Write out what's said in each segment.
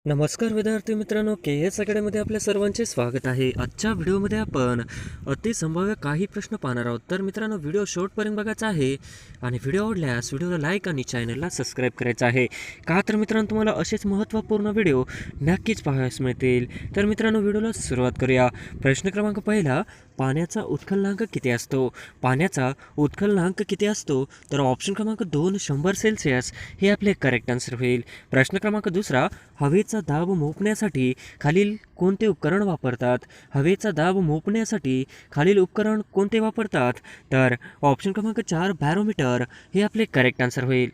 नमस्कार विद्यार्थी मित्रांनो, के एस अकॅडमीमध्ये आपल्या सर्वांचे स्वागत आहे. आजच्या व्हिडिओमध्ये आपण अतिसंभाव्य काही प्रश्न पाहणार आहोत. तर मित्रांनो, व्हिडिओ शेवटपर्यंत बघायचा आहे आणि व्हिडिओ आवडल्यास व्हिडिओला लाईक आणि चॅनलला सबस्क्राईब करायचं आहे. का तर मित्रांनो, तुम्हाला असेच महत्त्वपूर्ण व्हिडिओ नक्कीच पाहायला मिळतील. तर मित्रांनो, व्हिडिओला सुरुवात करूया. प्रश्न क्रमांक पहिला, पाण्याचा उत्खननांक किती असतो? पाण्याचा उत्खननांक किती असतो? तर ऑप्शन क्रमांक 2 100 सेल्सिअस हे आपले करेक्ट आन्सर होईल. प्रश्न क्रमांक दुसरा, हवेचा दाब मोजण्यासाठी खालील कोणते उपकरण वापरतात? हवेचा दाब मोजण्यासाठी खालील उपकरण कोणते वापरतात? तर ऑप्शन क्रमांक 4 बॅरोमीटर हे आपले करेक्ट आन्सर होईल.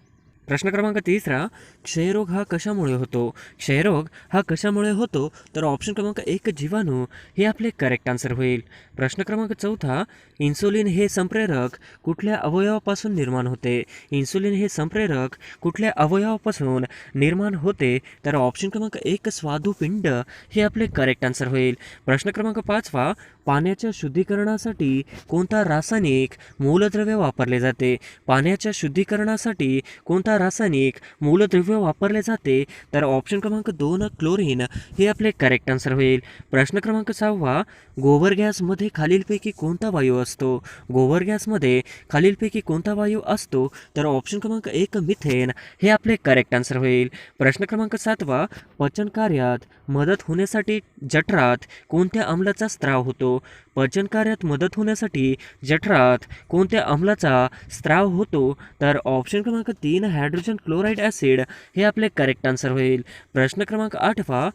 प्रश्न क्रमांक तिसरा, क्षयरोग हा कशामुळे होतो? क्षयरोग हा कशामुळे होतो? तर ऑप्शन क्रमांक 1 जीवाणू हे आपले करेक्ट आन्सर होईल. प्रश्न क्रमांक चौथा, इन्सुलिन हे संप्रेरक कुठल्या अवयवापासून निर्माण होते? इन्सुलिन हे संप्रेरक कुठल्या अवयवापासून निर्माण होते? तर ऑप्शन क्रमांक 1 स्वादुपिंड हे आपले करेक्ट आन्सर होईल. प्रश्न क्रमांक पाचवा, पाण्याच्या शुद्धीकरणासाठी कोणता रासायनिक मूलद्रव्य वापरले जाते? पाण्याच्या शुद्धीकरणासाठी कोणता रासायनिक मूलद्रव्य वापरले जाते? तर ऑप्शन क्रमांक 2 क्लोरीन हे आपले करेक्ट आन्सर होईल. प्रश्न क्रमांक 6, गोबर गॅसमध्ये खालीलपैकी कोणता वायू असतो? गोबर गॅसमध्ये खालीलपैकी कोणता वायू असतो? तर ऑप्शन क्रमांक 1 मिथेन हे आपले करेक्ट आन्सर होईल. प्रश्न क्रमांक 7, पचन कार्यात मदत होण्यासाठी जठरात कोणत्या अम्लाचा स्त्राव होतो? पचन कार्यात मदत होण्यासाठी जठरात कोणत्या अम्लाचा स्त्राव होतो? तर ऑप्शन क्रमांक 3 हायड्रोजन क्लोराईड ॲसिड हे आपले करेक्ट आन्सर होईल. प्रश्न क्रमांक 8,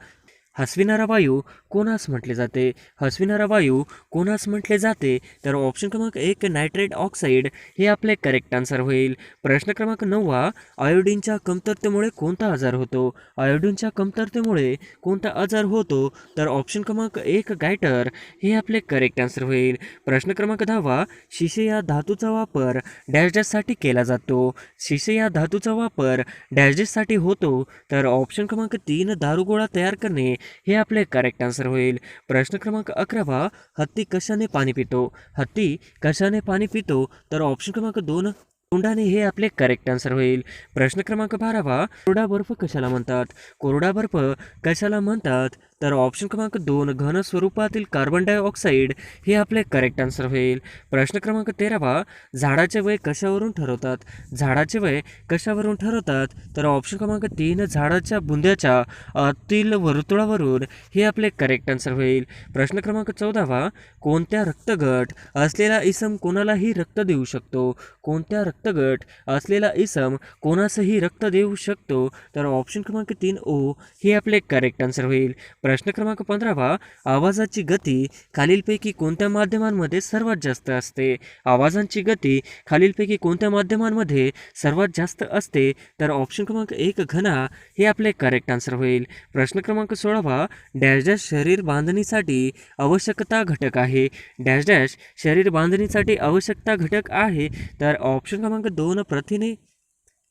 हसविणारा वायू कोणास म्हटले जाते? हसविणारा वायू कोणास म्हटले जाते? तर ऑप्शन क्रमांक 1 नायट्रेट ऑक्साईड हे आपले करेक्ट आन्सर होईल. प्रश्न क्रमांक 9, आयोडीनच्या कमतरतेमुळे कोणता आजार होतो? आयोडीनच्या कमतरतेमुळे कोणता आजार होतो? तर ऑप्शन क्रमांक 1 गायटर हे आपले करेक्ट आन्सर होईल. प्रश्न क्रमांक 10, शिसे या धातूचा वापर डॅशसाठी केला जातो? शिसे या धातूचा वापर डॅशसाठी होतो? तर ऑप्शन क्रमांक 3 दारुगोळा तयार करणे हे आपले करेक्ट आन्सर होईल. प्रश्न क्रमांक 11, हत्ती कशाने पाणी पितो? हत्ती कशाने पाणी पितो? तर ऑप्शन क्रमांक 2 तोंडाने हे आपले करेक्ट आन्सर होईल. प्रश्न क्रमांक 12, कोरडा बर्फ कशाला म्हणतात? कोरडा बर्फ कशाला म्हणतात? तर ऑप्शन क्रमांक 2 घन स्वरूपातील कार्बन डायऑक्साईड हे आपले करेक्ट आन्सर होईल. प्रश्न क्रमांक 13, झाडाचे वय कशावरून ठरवतात? झाडाचे वय कशावरून ठरवतात? तर ऑप्शन क्रमांक 3 झाडाच्या बुंद्याच्या आतील वर्तुळावरून हे आपले करेक्ट आन्सर होईल. प्रश्न क्रमांक 14, कोणत्या रक्तगट असलेला इसम कोणालाही रक्त देऊ शकतो? कोणत्या रक्तगट असलेला इसम कोणासही रक्त देऊ शकतो? तर ऑप्शन क्रमांक 3 ओ हे आपले करेक्ट आन्सर होईल. प्रश्न क्रमांक 15, आवाजाची गती खालीलपैकी कोणत्या माध्यमांमध्ये सर्वात जास्त असते? आवाजांची गती खालीलपैकी कोणत्या माध्यमांमध्ये सर्वात जास्त असते? तर ऑप्शन क्रमांक 1 घना हे आपले करेक्ट आन्सर होईल. प्रश्न क्रमांक 16, डॅश डॅश शरीर बांधणीसाठी आवश्यकता घटक आहे? डॅश डॅश शरीर बांधणीसाठी आवश्यकता घटक आहे? तर ऑप्शन क्रमांक 2 प्रथिने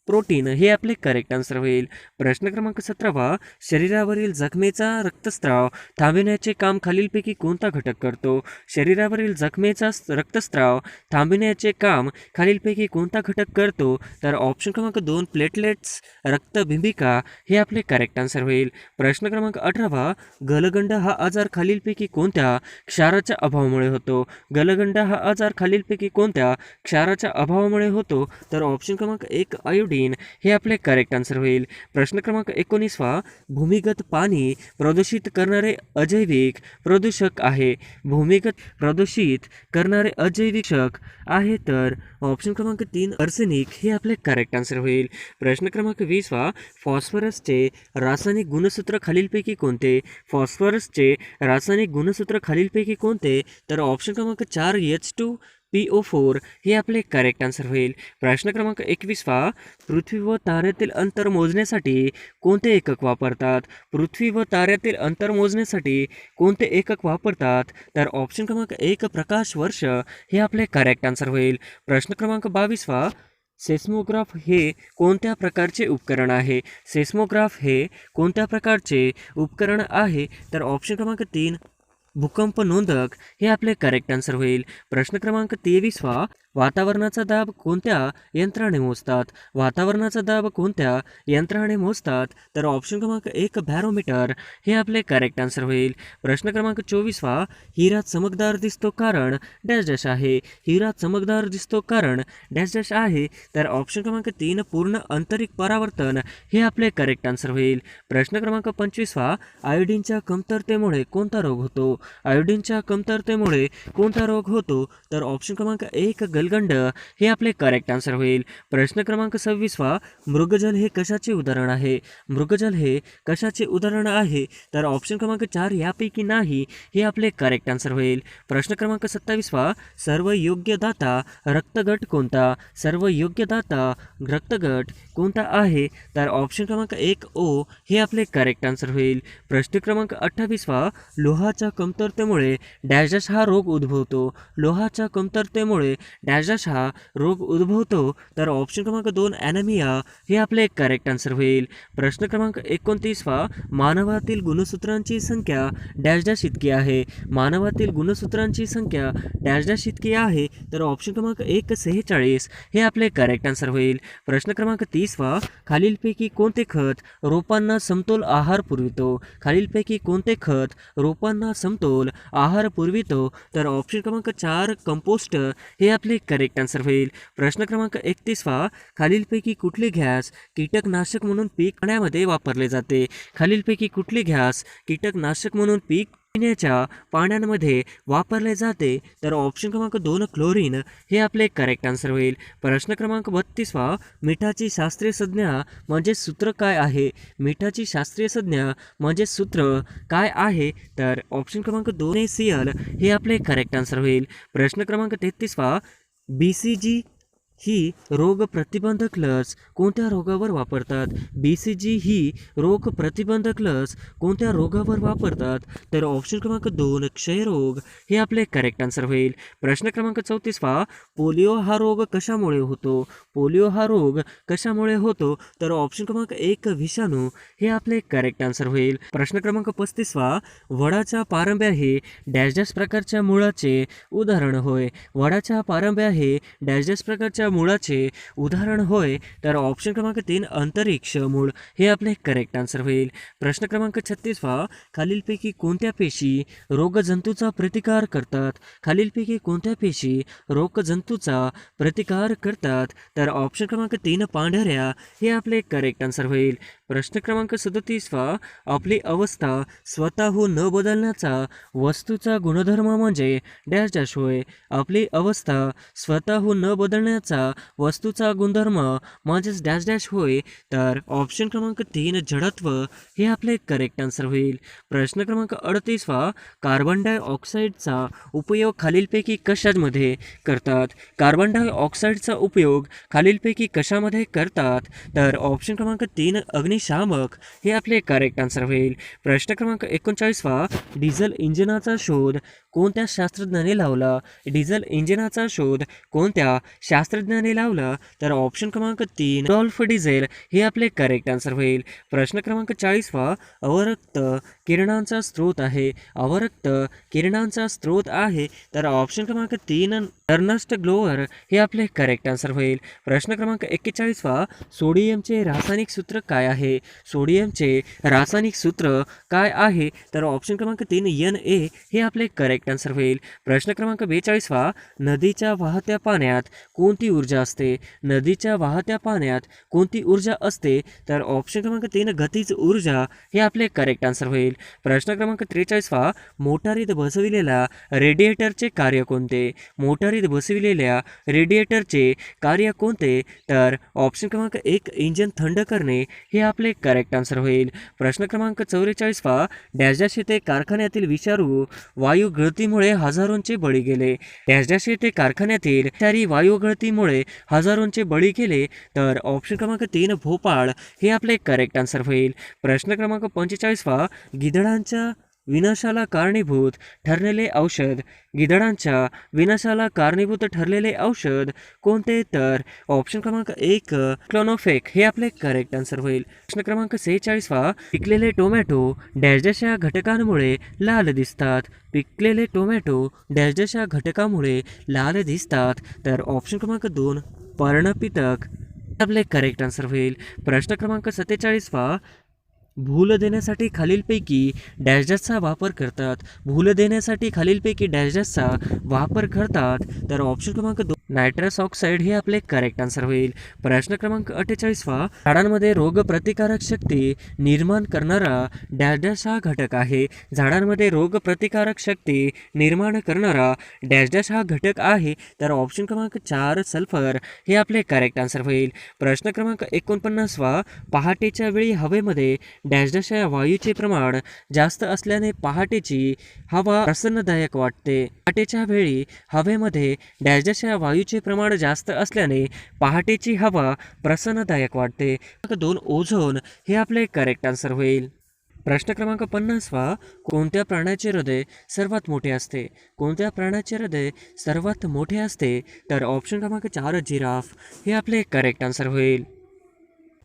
प्रोटीन हे आपले करेक्ट आन्सर होईल. प्रश्न क्रमांक 17, शरीरावरील जखमेचा रक्तस्राव थांबविण्याचे काम खालीलपैकी कोणता घटक करतो? शरीरावरील जखमेचा रक्तस्राव थांबविण्याचे काम खालीलपैकी कोणता घटक करतो? तर ऑप्शन क्रमांक 2 प्लेटलेट्स रक्तबिंबिका हे आपले करेक्ट आन्सर होईल. प्रश्न क्रमांक 18, गलगंड हा आजार खालीलपैकी कोणत्या क्षाराच्या अभावामुळे होतो? गलगंड हा आजार खालीलपैकी कोणत्या क्षाराच्या अभावामुळे होतो? तर ऑप्शन क्रमांक 1 आयोडीन हे आपले करेक्ट आन्सर होईल. प्रश्न क्रमांक 19, भूमिगत पाणी प्रदूषित करणारे अजैविक प्रदूषक आहे? भूमिगत प्रदूषित करणारे अजैविक आहे? तर ऑप्शन क्रमांक 3 अर्सेनिक हे आपले करेक्ट आन्सर होईल. प्रश्न क्रमांक 20, फॉस्फरसचे रासायनिक गुणसूत्र खालीलपैकी कोणते? फॉस्फरसचे रासायनिक गुणसूत्र खालीलपैकी कोणते? तर ऑप्शन क्रमांक 4 H2PO4 हे आपले करेक्ट आन्सर होईल. प्रश्न क्रमांक 21, पृथ्वी व ताऱ्यातील अंतर मोजण्यासाठी कोणते एकक वापरतात? पृथ्वी व ताऱ्यातील अंतर मोजण्यासाठी कोणते एकक वापरतात? तर ऑप्शन क्रमांक 1 प्रकाश वर्ष हे आपले करेक्ट आन्सर होईल. प्रश्न क्रमांक 22, सेस्मोग्राफ हे कोणत्या प्रकारचे उपकरण आहे? सेस्मोग्राफ हे कोणत्या प्रकारचे उपकरण आहे? तर ऑप्शन क्रमांक 3 भूकंप नोंदक हे आपले करेक्ट आन्सर होईल. प्रश्न क्रमांक 23, वातावरणाचा दाब कोणत्या यंत्राने मोजतात? वातावरणाचा दाब कोणत्या यंत्राने मोजतात? तर ऑप्शन क्रमांक 1 बॅरोमीटर हे आपले करेक्ट आन्सर होईल. प्रश्न क्रमांक 24 हिरा चमकदार दिसतो कारण डॅश डॅश आहे. हिरा चमकदार दिसतो कारण डॅश डॅश आहे. तर ऑप्शन क्रमांक 3 पूर्ण आंतरिक परावर्तन हे आपले करेक्ट आन्सर होईल. प्रश्न क्रमांक 25 आयोडीनच्या कमतरतेमुळे कोणता रोग होतो? आयोडीनच्या कमतरतेमुळे कोणता रोग होतो? तर ऑप्शन क्रमांक 1 गलगंड हे आपले करेक्ट आन्सर होईल. प्रश्न क्रमांक 26 मृगजल हे कशाचे उदाहरण आहे? मृगजल हे कशाचे उदाहरण आहे? तर ऑप्शन क्रमांक 4 यापैकी नाही हे आपले करेक्ट आन्सर होईल. प्रश्न क्रमांक 27 सर्व योग्य दाता रक्तगट कोणता? सर्व योग्य दाता रक्तगट कोणता आहे? तर ऑप्शन क्रमांक 1 ओ हे आपले करेक्ट आन्सर होईल. प्रश्न क्रमांक 28 लोहाच्या कमतरतेमुळे डॅश डॅश हा रोग उद्भवतो. लोहाच्या कमतरतेमुळे डॅश डॅश हा रोग उद्भवतो. तर ऑप्शन क्रमांक 2 ॲनेमिया हे आपले करेक्ट आन्सर होईल. प्रश्न क्रमांक 29 मानवातील गुणसूत्रांची संख्या डॅश डॅश इतकी आहे. मानवातील गुणसूत्रांची संख्या डॅश डॅश इतकी आहे. तर ऑप्शन क्रमांक 1 46 हे आपले करेक्ट आन्सर होईल. प्रश्न क्रमांक 30 खालीलपैकी कोणते खत रोपांना समतोल आहार पुरवितो? खालीलपैकी कोणते खत रोपांना समतोल आहार पुरवितो? तर ऑप्शन क्रमांक 4 कंपोस्ट हे आपले करेक्ट आन्सर होईल. प्रश्न क्रमांक 31 खालीलपैकी कुठले गॅस कीटकनाशक म्हणून पीक पाण्यामध्ये वापरले जाते? खालीलपैकी कुठले गॅस कीटकनाशक म्हणून पीक पिण्याच्या पाण्यामध्ये वापरले जाते? तर ऑप्शन क्रमांक 2 क्लोरीन हे आपले करेक्ट आन्सर होईल. प्रश्न क्रमांक 32 मिठाची शास्त्रीय संज्ञा म्हणजे सूत्र काय आहे? मिठाची शास्त्रीय संज्ञा म्हणजे सूत्र काय आहे? तर ऑप्शन क्रमांक 2 Cl हे आपले करेक्ट आन्सर होईल. प्रश्न क्रमांक 33 BCG ही रोग प्रतिबंधक लस कोणत्या रोगावर वापरतात? BCG ही रोग प्रतिबंधक लस कोणत्या रोगावर वापरतात? तर ऑप्शन क्रमांक 2 क्षयरोग हे आपले करेक्ट आन्सर होईल. प्रश्न क्रमांक 34 पोलिओ हा रोग कशामुळे होतो? पोलिओ हा रोग कशामुळे होतो? तर ऑप्शन क्रमांक 1 विषाणू हे आपले करेक्ट आन्सर होईल. प्रश्न क्रमांक 35 वडाच्या पारंब्या हे डॅश डॅश प्रकारच्या मुळाचे उदाहरण होय. वडाच्या पारंब्या हे डॅश डॅश प्रकारच्या मुळाचे उदाहरण होय. तर ऑप्शन क्रमांक 3 अंतरिक्ष मूळ हे आपले करेक्ट आन्सर होईल. प्रश्न क्रमांक 36 खालीलपैकी कोणत्या पेशी रोगजंतूचा प्रतिकार करतात? खालीलपैकी कोणत्या पेशी रोगजंतूचा प्रतिकार करतात? तर ऑप्शन क्रमांक 3 पांढऱ्या हे आपले करेक्ट आन्सर होईल. प्रश्न क्रमांक 37 आपली अवस्था स्वतःहून न बदलण्याचा वस्तूचा गुणधर्म म्हणजे डॅश डॅश होय. आपली अवस्था स्वतःहून न बदलण्याचा वस्तूचा गुणधर्म म्हणजेच डॅश डॅश होय. तर ऑप्शन क्रमांक 3 जडत्व हे आपले करेक्ट आन्सर होईल. प्रश्न क्रमांक 38 कार्बन डायऑक्साईडचा उपयोग खालीलपैकी कशामध्ये करतात? कार्बन डायऑक्साईडचा उपयोग खालीलपैकी कशामध्ये करतात? तर ऑप्शन क्रमांक 3 अग्निशामक हे आपले करेक्ट आन्सर होईल. प्रश्न क्रमांक 39 डिझेल इंजिनाचा शोध कोणत्या शास्त्रज्ञाने लावला? डिझेल इंजिनाचा शोध कोणत्या शास्त्रज्ञाने लावला? तर ऑप्शन क्रमांक 3 रॉल्फ डिझेल हे आपले करेक्ट आन्सर होईल. प्रश्न क्रमांक 40 अवरक्त किरणांचा स्रोत आहे. अवरक्त किरणांचा स्रोत आहे. तर ऑप्शन क्रमांक 3 टर्नस्ट ग्लोअर हे आपले करेक्ट आन्सर होईल. प्रश्न क्रमांक 41 सोडियमचे रासायनिक सूत्र काय आहे? सोडियमचे रासायनिक सूत्र काय आहे? तर ऑप्शन क्रमांक 3 Na हे आपले करेक्ट आन्सर होईल. प्रश्न क्रमांक 42 नदीच्या वाहत्या पाण्यात कोणती ऊर्जा असते? नदीच्या वाहत्या पाण्यात कोणती ऊर्जा असते? तर ऑप्शन क्रमांक 3 गतिज ऊर्जा हे आपले करेक्ट आन्सर होईल. प्रश्न क्रमांक 43 मोटारीत बसविलेल्या रेडिएटरचे कार्य कोणते? मोटारीत बसविलेल्या रेडिएटरचे कार्य कोणते? तर ऑप्शन क्रमांक 1 इंजिन थंड करणे हे आपले करेक्ट आन्सर होईल. प्रश्न क्रमांक 44 डॅश डॅश येथे कारखान्यातील विषारू वायू गळतीमुळे हजारोंचे बळी गेले. डॅश डॅश येथे कारखान्यातील विषारी वायू गळतीमुळे हजारोंचे बळी गेले. तर ऑप्शन क्रमांक 3 भोपाळ हे आपले करेक्ट आन्सर होईल. प्रश्न क्रमांक 45 गिधाडांच्या विनाशाला कारणीभूत ठरलेले औषध. गिधाडांच्या विनाशाला कारणीभूत ठरलेले औषध कोणते? तर ऑप्शन क्रमांक 1 क्लोनोफेक हे आपले करेक्ट आन्सर होईल. प्रश्न क्रमांक 46 पिकलेले टोमॅटो डॅशच्या घटकांमुळे लाल दिसतात. पिकलेले टोमॅटो डॅशच्या घटकामुळे लाल दिसतात. तर ऑप्शन क्रमांक 2 पर्णपितक आपले करेक्ट आन्सर होईल. प्रश्न क्रमांक 47 भूल देण्यासाठी खालीलपैकी डॅशचा वापर करतात. भूल देण्यासाठी खालीलपैकी डॅशचा वापर करतात. तर ऑप्शन क्रमांक 2 नायट्रस ऑक्साईड हे आपले करेक्ट आन्सर होईल. प्रश्न क्रमांक 48 झाडांमध्ये रोगप्रतिकारक शक्ती निर्माण करणारा डॅश हा घटक आहे. झाडांमध्ये रोगप्रतिकारक शक्ती निर्माण करणारा डॅश हा घटक आहे. तर ऑप्शन क्रमांक 4 सल्फर हे आपले करेक्ट आन्सर होईल. प्रश्न क्रमांक 49 पहाटेच्या वेळी हवेमध्ये डॅश या वायूचे प्रमाण जास्त असल्याने पहाटेची हवा प्रसन्नदायक वाटते. पहाटेच्या वेळी हवेमध्ये डॅश या वायूचे प्रमाण जास्त असल्याने पहाटेची हवा प्रसन्नदायक वाटते. 2 ओझोन हे आपले करेक्ट आन्सर होईल. प्रश्न क्रमांक 50 कोणत्या प्राण्याचे हृदय सर्वात मोठे असते? कोणत्या प्राण्याचे हृदय सर्वात मोठे असते? तर ऑप्शन क्रमांक 4 जिराफ हे आपले करेक्ट आन्सर होईल.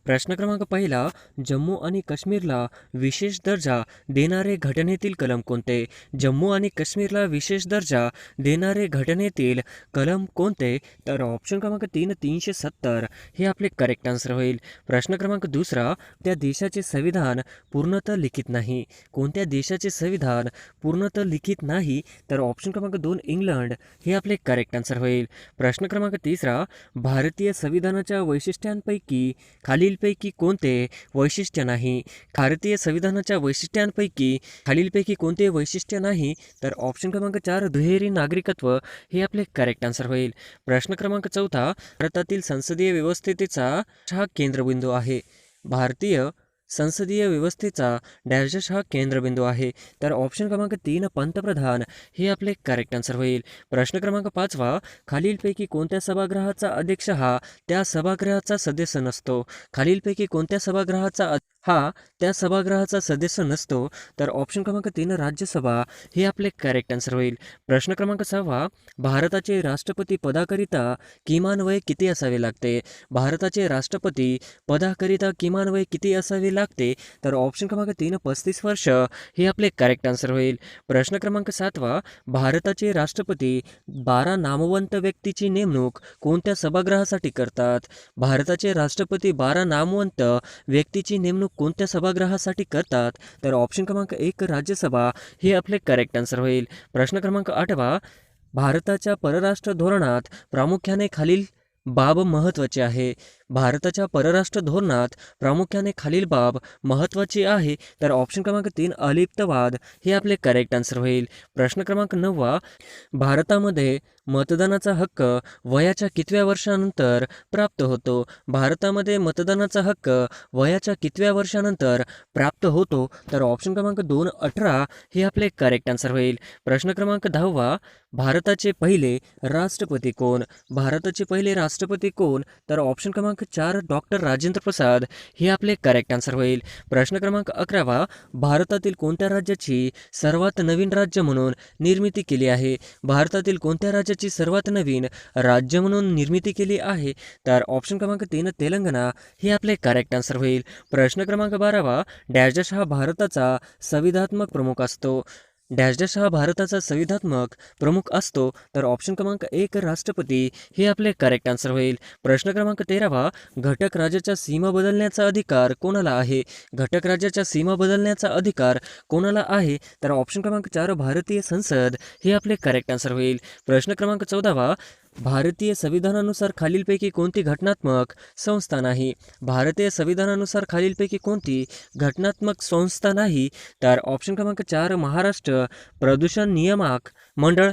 प्रश्न क्रमांक 1 जम्मू आणि काश्मीरला विशेष दर्जा देणारे घटनेतील कलम कोणते? जम्मू आणि काश्मीरला विशेष दर्जा देणारे घटनेतील कलम कोणते? तर ऑप्शन क्रमांक 3 370 हे आपले करेक्ट आन्सर होईल. प्रश्न क्रमांक 2 त्या देशाचे संविधान पूर्णतः लिखित नाही. कोणत्या देशाचे संविधान पूर्णतः लिखित नाही? तर ऑप्शन क्रमांक 2 इंग्लंड हे आपले करेक्ट आन्सर होईल. प्रश्न क्रमांक 3 भारतीय संविधानाच्या वैशिष्ट्यांपैकी खालीलपैकी कोणते वैशिष्ट्य नाही? भारतीय संविधानाच्या वैशिष्ट्यांपैकी खालीलपैकी कोणते वैशिष्ट्य नाही? तर ऑप्शन क्रमांक 4 दुहेरी नागरिकत्व हे आपले करेक्ट आन्सर होईल. प्रश्न क्रमांक 4 भारतातील संसदीय व्यवस्थेचा हा केंद्रबिंदू आहे. भारतीय संसदीय व्यवस्थेचा डॅश हा केंद्रबिंदू आहे. तर ऑप्शन क्रमांक 3 पंतप्रधान हे आपले करेक्ट आन्सर होईल. प्रश्न क्रमांक 5 खालीलपैकी कोणत्या सभागृहाचा अध्यक्ष हा त्या सभागृहाचा सदस्य नसतो? खालीलपैकी कोणत्या सभागृहाचा हा त्या सभागृहाचा सदस्य नसतो? तर ऑप्शन क्रमांक 3 राज्यसभा हे आपले करेक्ट आन्सर होईल. प्रश्न क्रमांक 6 भारताचे राष्ट्रपती पदाकरिता किमान वय किती असावे लागते? भारताचे राष्ट्रपती पदाकरिता किमान वय किती असावे लागते? तर ऑप्शन क्रमांक 3 35 वर्ष हे आपले करेक्ट आन्सर होईल. प्रश्न क्रमांक 7 भारताचे राष्ट्रपती 12 नामवंत व्यक्तीची नेमणूक कोणत्या सभागृहासाठी करतात? भारताचे राष्ट्रपती 12 नामवंत व्यक्तीची नेमणूक कोणत्या सभागृहासाठी करतात? तर ऑप्शन क्रमांक 1 राज्यसभा हे आपले करेक्ट आन्सर होईल. प्रश्न क्रमांक 8 भारताच्या परराष्ट्र धोरणात प्रामुख्याने खालील बाब महत्त्वाची आहे. भारताच्या परराष्ट्र धोरणात प्रामुख्याने खालील बाब महत्त्वाची आहे. तर ऑप्शन क्रमांक 3 अलिप्तवाद हे आपले करेक्ट आन्सर होईल. प्रश्न क्रमांक 9 भारतामध्ये मतदानाचा हक्क वयाच्या कितव्या वर्षानंतर प्राप्त होतो? भारतामध्ये मतदानाचा हक्क वयाच्या कितव्या वर्षानंतर प्राप्त होतो? तर ऑप्शन क्रमांक 2 18 हे आपले करेक्ट आन्सर होईल. प्रश्न क्रमांक 10 भारताचे पहिले राष्ट्रपती कोण? भारताचे पहिले राष्ट्रपती कोण? तर ऑप्शन क्रमांक 4 डॉक्टर राजेंद्र प्रसाद हे आपले करेक्ट आन्सर होईल. प्रश्न क्रमांक 11 भारतातील कोणत्या राज्याची सर्वात नवीन राज्य म्हणून निर्मिती केली आहे? भारतातील कोणत्या राज्याची सर्वात नवीन राज्य म्हणून निर्मिती केली आहे? तर ऑप्शन क्रमांक 3 तेलंगणा हे आपले करेक्ट आन्सर होईल. प्रश्न क्रमांक 12 डॅश हा भारताचा संविधानात्मक प्रमुख असतो. डॅश हा भारताचा संविधानात्मक प्रमुख असतो. तर ऑप्शन क्रमांक 1 राष्ट्रपती हे आपले करेक्ट आन्सर होईल. प्रश्न क्रमांक 13 घटक राज्याच्या सीमा बदलण्याचा अधिकार कोणाला आहे? घटक राज्याच्या सीमा बदलण्याचा अधिकार कोणाला आहे? तर ऑप्शन क्रमांक 4 भारतीय संसद हे आपले करेक्ट आन्सर होईल. प्रश्न क्रमांक 14 भारतीय संविधानानुसार खालीलपैकी कोणती घटनात्मक संस्था नाही? भारतीय संविधानानुसार खालीलपैकी कोणती घटनात्मक संस्था नाही? तर ऑप्शन क्रमांक 4 महाराष्ट्र प्रदूषण नियामक मंडळ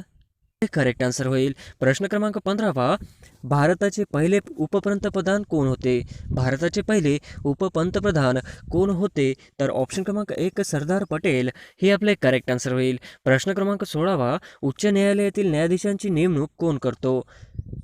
हे करेक्ट आन्सर होईल. प्रश्न क्रमांक 15 भारताचे पहिले उपपंतप्रधान कोण होते? भारताचे पहिले उपपंतप्रधान कोण होते? तर ऑप्शन क्रमांक 1 सरदार पटेल हे आपले करेक्ट आन्सर होईल. प्रश्न क्रमांक 16 उच्च न्यायालयातील न्यायाधीशांची नेमणूक कोण करतो?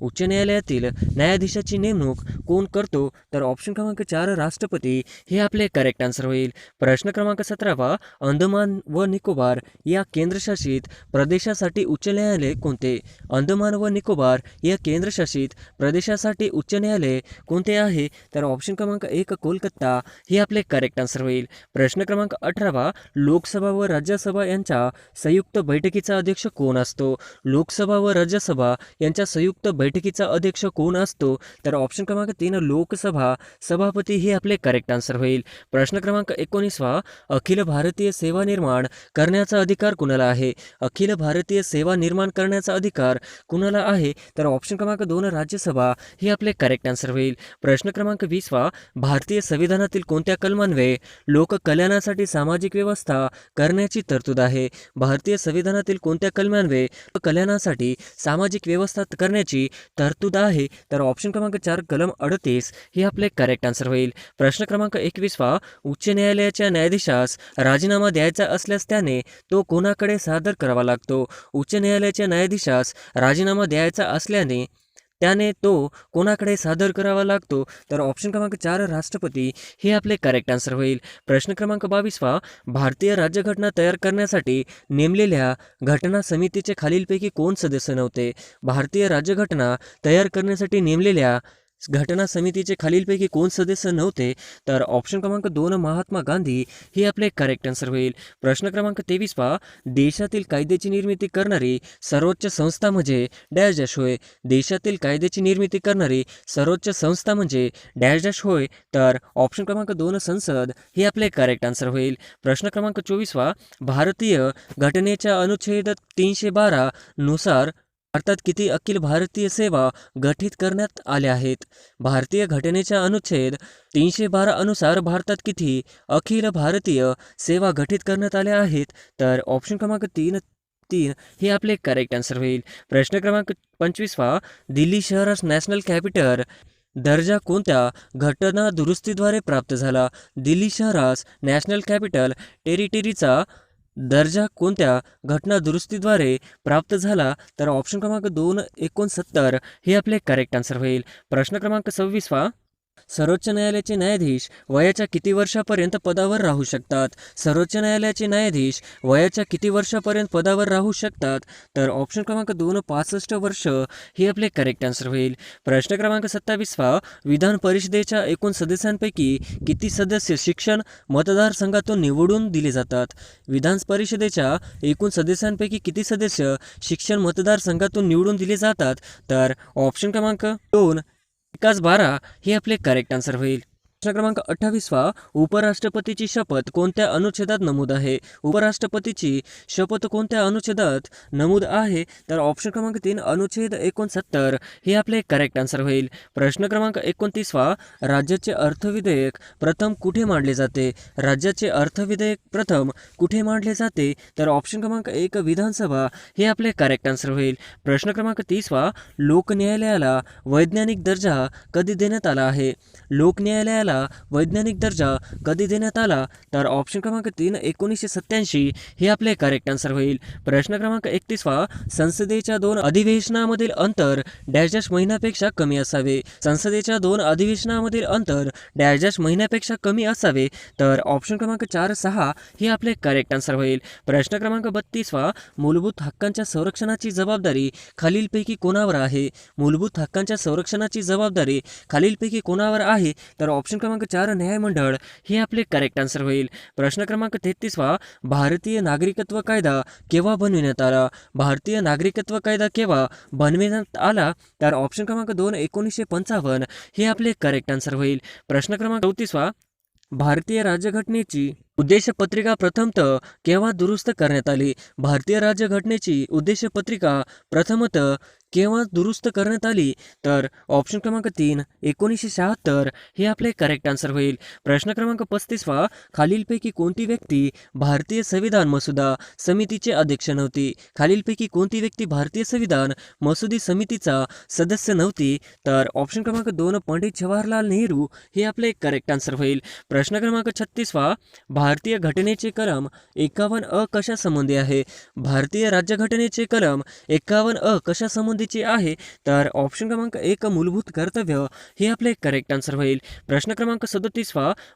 उच्च न्यायालयातील न्यायाधीशाची नेमणूक कोण करतो? तर ऑप्शन क्रमांक 4 राष्ट्रपती हे आपले करेक्ट आन्सर होईल. प्रश्न क्रमांक 17 अंदमान व निकोबार या केंद्रशासित प्रदेशासाठी उच्च न्यायालय कोणते? अंदमान व निकोबार या केंद्रशासित प्रदेशासाठी उच्च न्यायालय कोणते आहे? तर ऑप्शन क्रमांक 1 कोलकाता हे आपले करेक्ट आन्सर होईल. प्रश्न क्रमांक 18 लोकसभा व राज्यसभा यांच्या संयुक्त बैठकीचा अध्यक्ष कोण असतो? लोकसभा व राज्यसभा यांच्या संयुक्त बैठकीचा अध्यक्ष कोण असतो? तर ऑप्शन क्रमांक 3 लोकसभा सभापती हे आपले करेक्ट आन्सर होईल. प्रश्न क्रमांक 19 अखिल भारतीय सेवा निर्माण करण्याचा अधिकार कुणाला आहे? अखिल भारतीय सेवा निर्माण करण्याचा अधिकार कुणाला आहे? तर ऑप्शन क्रमांक 2 राज्यसभा हे आपले करेक्ट आन्सर होईल. प्रश्न क्रमांक 20 भारतीय संविधानातील कोणत्या कलमान्वये लोककल्याणासाठी सामाजिक व्यवस्था करण्याची तरतूद आहे? भारतीय संविधानातील कोणत्या कलमान्वये कल्याणासाठी सामाजिक व्यवस्था करण्याची तरतूद आहे? तर ऑप्शन क्रमांक 4 कलम 38 हे आपले करेक्ट आन्सर होईल. प्रश्न क्रमांक 21 उच्च न्यायालयाच्या न्यायाधीशास राजीनामा द्यायचा असल्यास त्याने तो कोणाकडे सादर करावा लागतो? उच्च न्यायालयाच्या न्यायाधीशास राजीनामा द्यायचा असल्याने त्याने तो कोणाकडे सादर करावा लागतो? तर ऑप्शन क्रमांक 4 राष्ट्रपती हे आपले करेक्ट आन्सर होईल. प्रश्न क्रमांक 22 भारतीय राज्यघटना तयार करण्यासाठी नेमलेल्या घटना समितीचे खालीलपैकी कोण सदस्य नव्हते? भारतीय राज्यघटना तयार करण्यासाठी नेमलेल्या घटना समितीचे खालीलपैकी कोण सदस्य नव्हते? तर ऑप्शन क्रमांक 2 महात्मा गांधी हे आपले करेक्ट आन्सर होईल. प्रश्न क्रमांक 23 देशातील कायद्याची निर्मिती करणारी सर्वोच्च संस्था म्हणजे डॅश डॅश होय? देशातील कायद्याची निर्मिती करणारी सर्वोच्च संस्था म्हणजे डॅश डॅश होय? तर ऑप्शन क्रमांक 2 संसद हे आपले करेक्ट आन्सर होईल. प्रश्न क्रमांक 24 भारतीय घटनेच्या अनुच्छेद 312 नुसार भारतात किती अखिल भारतीय सेवा गठीत करण्यात आल्या आहेत? भारतीय घटनेच्या अनुच्छेद 312 अनुसार भारतात किती अखिल भारतीय सेवा गठीत करण्यात आल्या आहेत? तर ऑप्शन क्रमांक 3 हे आपले करेक्ट आन्सर होईल. प्रश्न क्रमांक 25 दिल्ली शहरास नॅशनल कॅपिटल दर्जा कोणत्या घटना दुरुस्तीद्वारे प्राप्त झाला? दिल्ली शहरास नॅशनल कॅपिटल टेरिटरीचा दर्जा कोणत्या घटना दुरुस्तीद्वारे प्राप्त झाला? तर ऑप्शन क्रमांक 2 69 हे आपले करेक्ट आन्सर होईल. प्रश्न क्रमांक 26 सर्वोच्च न्यायालयाचे न्यायाधीश वयाच्या किती वर्षापर्यंत पदावर राहू शकतात? सर्वोच्च न्यायालयाचे न्यायाधीश वयाच्या किती वर्षापर्यंत पदावर राहू शकतात? तर ऑप्शन क्रमांक 2 65 वर्ष हे आपले करेक्ट आन्सर होईल. प्रश्न क्रमांक 27 विधान परिषदेच्या एकूण सदस्यांपैकी किती सदस्य शिक्षण मतदारसंघातून निवडून दिले जातात? विधान परिषदेच्या एकूण सदस्यांपैकी किती सदस्य शिक्षण मतदारसंघातून निवडून दिले जातात? तर ऑप्शन क्रमांक 2 12 हे आपले करेक्ट आन्सर होईल. प्रश्न क्रमांक 28 उपराष्ट्रपतीची शपथ कोणत्या अनुच्छेदात नमूद आहे? उपराष्ट्रपतीची शपथ कोणत्या अनुच्छेदात नमूद आहे? तर ऑप्शन क्रमांक 3 अनुच्छेद 69 हे आपले करेक्ट आन्सर होईल. प्रश्न क्रमांक 29 राज्याचे अर्थविधेयक प्रथम कुठे मांडले जाते? राज्याचे अर्थविधेयक प्रथम कुठे मांडले जाते? तर ऑप्शन क्रमांक 1 विधानसभा हे आपले करेक्ट आन्सर होईल. प्रश्न क्रमांक 30 लोक न्यायालयाला वैज्ञानिक दर्जा कधी देण्यात आला आहे? लोक न्यायालयाला वैज्ञानिक दर्जा कधी देण्यात आला? तर ऑप्शन क्रमांक 3 1987 हे आपले करेक्ट आन्सर होईल. प्रश्न क्रमांक 31 संसदेच्या 2 अधिवेशनामधील अंतर डॅश डॅश महिन्यापेक्षा कमी असावे. संसदेच्या 2 अधिवेशनामधील अंतर डॅश डॅश महिन्यापेक्षा कमी असावे. तर ऑप्शन क्रमांक 4-6 हे आपले करेक्ट आन्सर होईल. प्रश्न क्रमांक 32 मूलभूत हक्कांच्या संरक्षणाची जबाबदारी खालीलपैकी कोणावर आहे? मूलभूत हक्कांच्या संरक्षणाची जबाबदारी खालीलपैकी कोणावर आहे? तर ऑप्शन क्रमांक 4 न्यायमंडळ हे आपले करेक्ट आन्सर होईल. प्रश्न क्रमांक 33 भारतीय नागरिकत्व कायदा केव्हा बनविण्यात आला? भारतीय नागरिकत्व कायदा केव्हा बनविण्यात आला? तर ऑप्शन क्रमांक 2 1955 हे आपले करेक्ट आन्सर होईल. प्रश्न क्रमांक 34 भारतीय राज्यघटनेची उद्देशपत्रिका प्रथमतः केव्हा दुरुस्त करण्यात आली? भारतीय राज्यघटनेची उद्देशपत्रिका प्रथमतः केव्हा दुरुस्त करण्यात आली? तर ऑप्शन क्रमांक 3 1976 हे आपले करेक्ट आन्सर होईल. प्रश्न क्रमांक 35 खालीलपैकी कोणती व्यक्ती भारतीय संविधान मसुदा समितीचे अध्यक्ष नव्हती? खालीलपैकी कोणती व्यक्ती भारतीय संविधान मसुदी समितीचा सदस्य नव्हती? तर ऑप्शन क्रमांक 2 पंडित जवाहरलाल नेहरू हे आपले करेक्ट आन्सर होईल. प्रश्न क्रमांक 36 भारतीय घटनेचे कलम 51 कशा संबंधी आहे? भारतीय राज्यघटनेचे कलम 51 कशा संबंधीचे आहे? तर ऑप्शन क्रमांक 1 मूलभूत कर्तव्य हे आपले करेक्ट आन्सर होईल. प्रश्न क्रमांक 37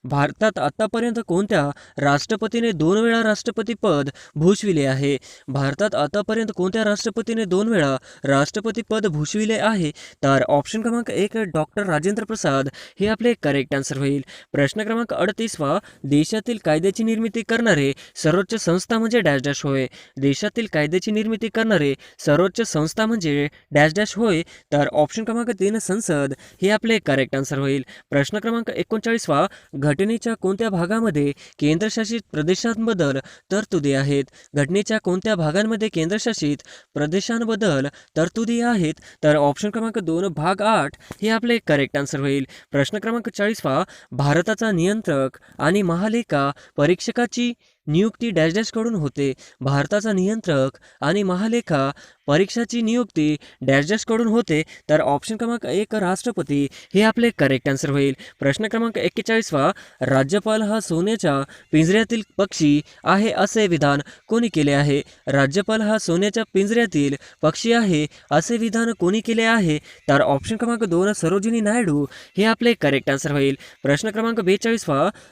भारतात आतापर्यंत कोणत्या राष्ट्रपतीने 2 वेळा राष्ट्रपती पद भूषविले आहे? भारतात आतापर्यंत कोणत्या राष्ट्रपतीने 2 वेळा राष्ट्रपती पद भूषविले आहे? तर ऑप्शन क्रमांक 1 डॉक्टर राजेंद्र प्रसाद हे आपले करेक्ट आन्सर होईल. प्रश्न क्रमांक 38 देशातील कायद्याची निर्मिती करणारे सर्वोच्च संस्था म्हणजे डॅश डॅश होय. देशातील कायद्याची निर्मिती करणारे सर्वोच्च संस्था म्हणजे डॅश डॅश होय. तर ऑप्शन क्रमांक 3 संसद हे आपले करेक्ट आन्सर होईल. प्रश्न क्रमांक 39 घटनेच्या कोणत्या भागामध्ये केंद्रशासित प्रदेशांबद्दल तरतुदी आहेत? घटनेच्या कोणत्या भागांमध्ये केंद्रशासित प्रदेशांबद्दल तरतुदी आहेत? तर ऑप्शन क्रमांक 2 भाग 8 हे आपले करेक्ट आन्सर होईल. प्रश्न क्रमांक 40 भारताचा नियंत्रक आणि महालेखा परीक्षकाची नियुक्ती डॅश डॅश कडून होते? भारताचा नियंत्रक आणि महालेखा परीक्षाची नियुक्ती डॅश डॅश कडून होते? तर ऑप्शन क्रमांक 1 राष्ट्रपती हे आपले करेक्ट आन्सर होईल. प्रश्न क्रमांक 41 राज्यपाल हा सोन्याच्या पिंजऱ्यातील पक्षी आहे असे विधान कोणी केले आहे? राज्यपाल हा सोन्याच्या पिंजऱ्यातील पक्षी आहे असे विधान कोणी केले आहे? तर ऑप्शन क्रमांक 2 सरोजिनी नायडू हे आपले करेक्ट आन्सर होईल. प्रश्न क्रमांक 42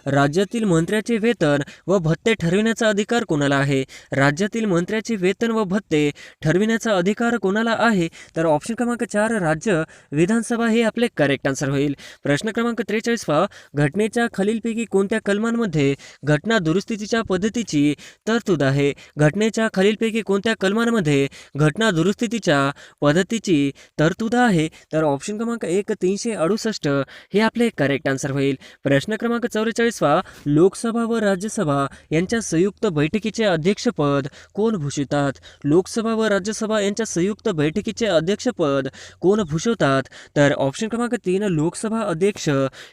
राज्यातील मंत्र्याचे वेतन व भत्ते ठरविण्याचा अधिकार कोणाला आहे? राज्यातील मंत्र्याचे वेतन व भत्ते ठरविण्याचा अधिकार कोणाला आहे? तर ऑप्शन क्रमांक 4 राज्य विधानसभा हे आपले करेक्ट आन्सर होईल. प्रश्न क्रमांक 43 घटनेच्या खालीलपैकी कोणत्या कलमांमध्ये घटना दुरुस्तीच्या पद्धतीची तरतूद आहे? घटनेच्या खालीलपैकी कोणत्या कलमांमध्ये घटना दुरुस्तीच्या पद्धतीची तरतूद आहे? तर ऑप्शन क्रमांक 1 368 हे आपले करेक्ट आन्सर होईल. प्रश्न क्रमांक 44 लोकसभा व राज्यसभा यांच्या संयुक्त बैठकीचे अध्यक्षपद कोण भूषवितात? लोकसभा व राज्यसभा यांच्या संयुक्त बैठकीचे अध्यक्षपद कोण भूषवतात? तर ऑप्शन क्रमांक 3 लोकसभा अध्यक्ष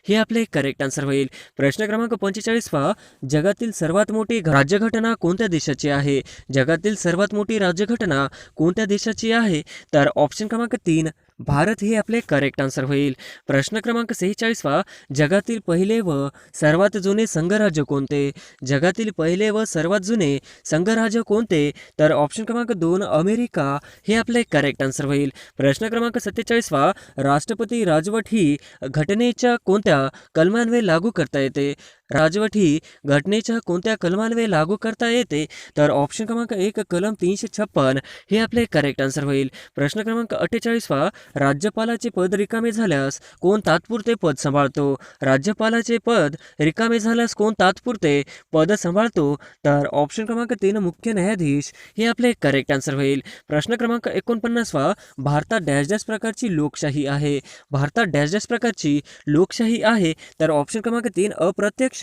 हे आपले करेक्ट आन्सर होईल. प्रश्न क्रमांक 45 जगातील सर्वात मोठी राज्यघटना कोणत्या देशाची आहे? जगातील सर्वात मोठी राज्यघटना कोणत्या देशाची आहे? तर ऑप्शन क्रमांक 3 भारत हे आपले करेक्ट आन्सर होईल. प्रश्न क्रमांक 46 जगातील पहिले व सर्वात जुने संघराज्य कोणते? जगातील पहिले व सर्वात जुने संघराज्य कोणते? तर ऑप्शन क्रमांक 2 अमेरिका हे आपले करेक्ट आन्सर होईल. प्रश्न क्रमांक 47 राष्ट्रपती राजवट ही घटनेच्या कोणत्या कलमान्वये लागू करता येते? राजवट ही घटनेच्या कोणत्या कलमान्वये लागू करता येते? तर ऑप्शन क्रमांक 1 कलम 356 हे आपले करेक्ट आन्सर होईल. प्रश्न क्रमांक 48 राज्यपालाचे पद रिकामे झाल्यास कोण तात्पुरते पद सांभाळतो? राज्यपालाचे पद रिकामे झाल्यास कोण तात्पुरते पद सांभाळतो? तर ऑप्शन क्रमांक 3 मुख्य न्यायाधीश हे आपले करेक्ट आन्सर होईल. प्रश्न क्रमांक 49 भारतात डॅश डॅश प्रकारची लोकशाही आहे? भारतात डॅश डॅश प्रकारची लोकशाही आहे? तर ऑप्शन क्रमांक 3 अप्रत्यक्ष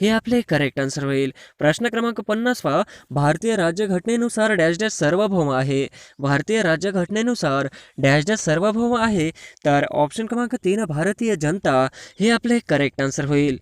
हे आपले करेक्ट आन्सर होईल. प्रश्न क्रमांक 50 भारतीय राज्यघटनेनुसार डॅश डॅश सार्वभौम आहे? भारतीय राज्यघटनेनुसार डॅश डॅश सार्वभौम आहे? तर ऑप्शन क्रमांक 3 भारतीय जनता हे आपले करेक्ट आन्सर होईल.